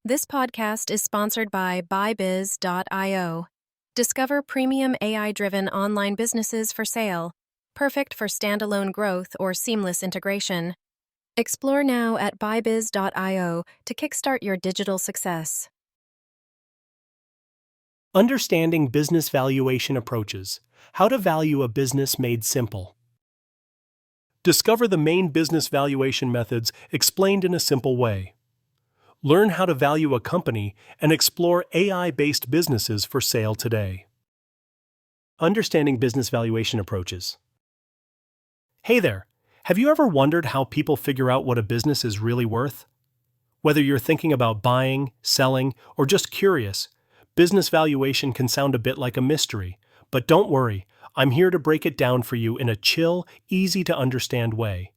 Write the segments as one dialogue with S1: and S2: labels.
S1: This podcast is sponsored by BuyBiz.io. Discover premium AI-driven online businesses for sale, perfect for standalone growth or seamless integration. Explore now at BuyBiz.io to kickstart your digital success.
S2: Understanding business valuation approaches. How to value a business made simple. Discover the main business valuation methods explained in a simple way. Learn how to value a company and explore AI-based businesses for sale today. Understanding business valuation approaches. Hey there, have you ever wondered how people figure out what a business is really worth? Whether you're thinking about buying, selling, or just curious, business valuation can sound a bit like a mystery, but don't worry, I'm here to break it down for you in a chill, easy-to-understand way.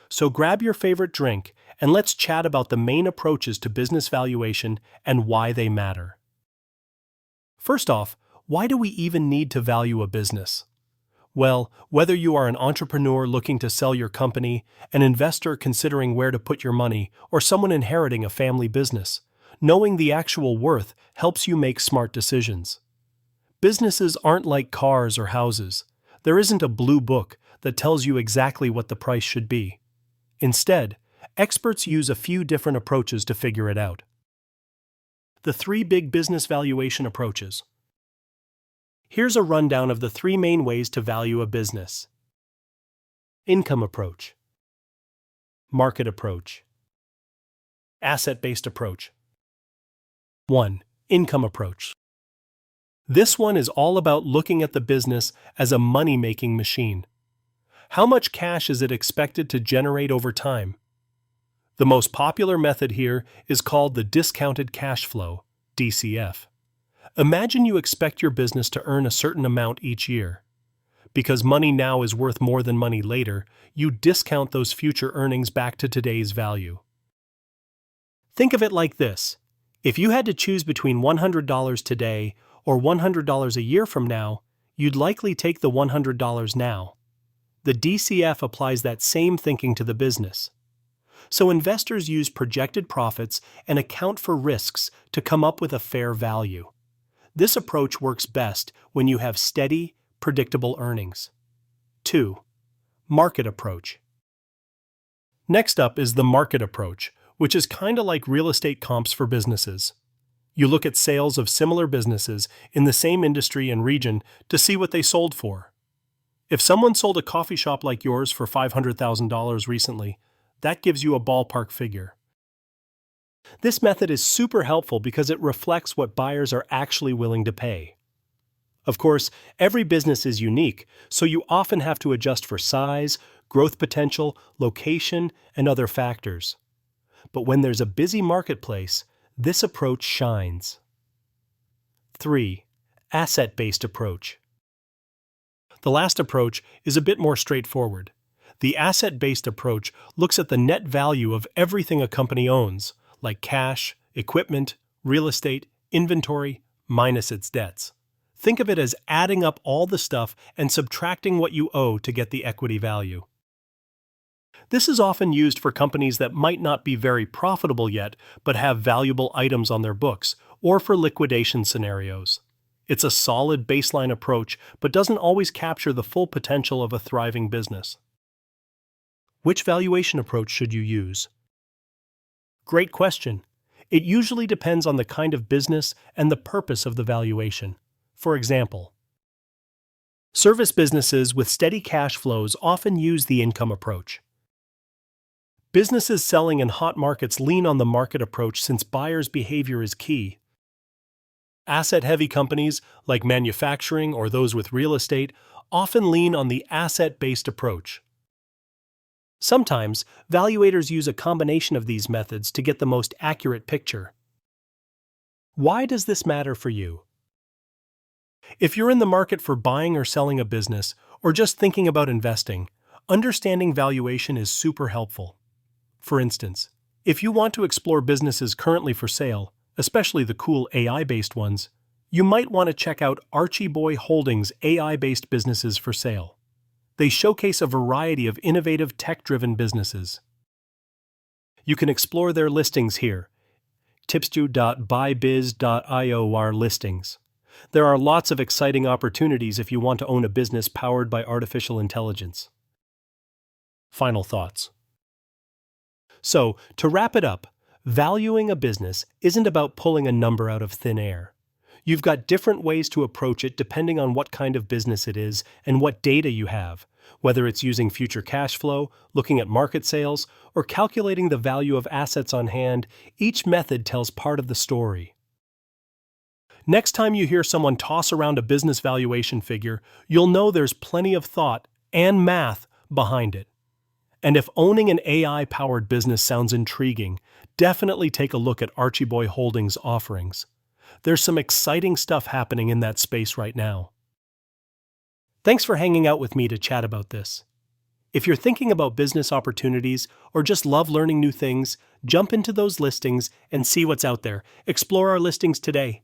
S2: So grab your favorite drink and let's chat about the main approaches to business valuation and why they matter. First off, why do we even need to value a business? Well, whether you are an entrepreneur looking to sell your company, an investor considering where to put your money, or someone inheriting a family business, knowing the actual worth helps you make smart decisions. Businesses aren't like cars or houses. There isn't a blue book that tells you exactly what the price should be. Instead, experts use a few different approaches to figure it out. The 3 big business valuation approaches. Here's a rundown of the 3 main ways to value a business. Income approach, market approach, asset-based approach. 1. Income approach. This one is all about looking at the business as a money-making machine. How much cash is it expected to generate over time? The most popular method here is called the discounted cash flow, DCF. Imagine you expect your business to earn a certain amount each year. Because money now is worth more than money later, you discount those future earnings back to today's value. Think of it like this. If you had to choose between $100 today or $100 a year from now, you'd likely take the $100 now. The DCF applies that same thinking to the business. So investors use projected profits and account for risks to come up with a fair value. This approach works best when you have steady, predictable earnings. 2. Market approach. Next up is the market approach, which is kind of like real estate comps for businesses. You look at sales of similar businesses in the same industry and region to see what they sold for. If someone sold a coffee shop like yours for $500,000 recently, that gives you a ballpark figure. This method is super helpful because it reflects what buyers are actually willing to pay. Of course, every business is unique, so you often have to adjust for size, growth potential, location, and other factors. But when there's a busy marketplace, this approach shines. 3. Asset-based approach. The last approach is a bit more straightforward. The asset-based approach looks at the net value of everything a company owns, like cash, equipment, real estate, inventory, minus its debts. Think of it as adding up all the stuff and subtracting what you owe to get the equity value. This is often used for companies that might not be very profitable yet but have valuable items on their books, or for liquidation scenarios. It's a solid baseline approach but doesn't always capture the full potential of a thriving business. Which valuation approach should you use? Great question. It usually depends on the kind of business and the purpose of the valuation. For example, service businesses with steady cash flows often use the income approach. Businesses selling in hot markets lean on the market approach since buyers' behavior is key. Asset-heavy companies, like manufacturing or those with real estate, often lean on the asset-based approach. Sometimes, valuators use a combination of these methods to get the most accurate picture. Why does this matter for you? If you're in the market for buying or selling a business, or just thinking about investing, understanding valuation is super helpful. For instance, if you want to explore businesses currently for sale, especially the cool AI-based ones, you might want to check out Archie Boy Holdings' AI-based businesses for sale. They showcase a variety of innovative tech-driven businesses. You can explore their listings here. tipster.bybiz.io are listings. There are lots of exciting opportunities if you want to own a business powered by artificial intelligence. Final thoughts. So, to wrap it up, valuing a business isn't about pulling a number out of thin air. You've got different ways to approach it depending on what kind of business it is and what data you have, whether it's using future cash flow, looking at market sales, or calculating the value of assets on hand. Each method tells part of the story. Next time you hear someone toss around a business valuation figure, you'll know there's plenty of thought and math behind it. And if owning an AI-powered business sounds intriguing, definitely take a look at Archie Holdings' offerings. There's some exciting stuff happening in that space right now. Thanks for hanging out with me to chat about this. If you're thinking about business opportunities or just love learning new things, jump into those listings and see what's out there. Explore our listings today.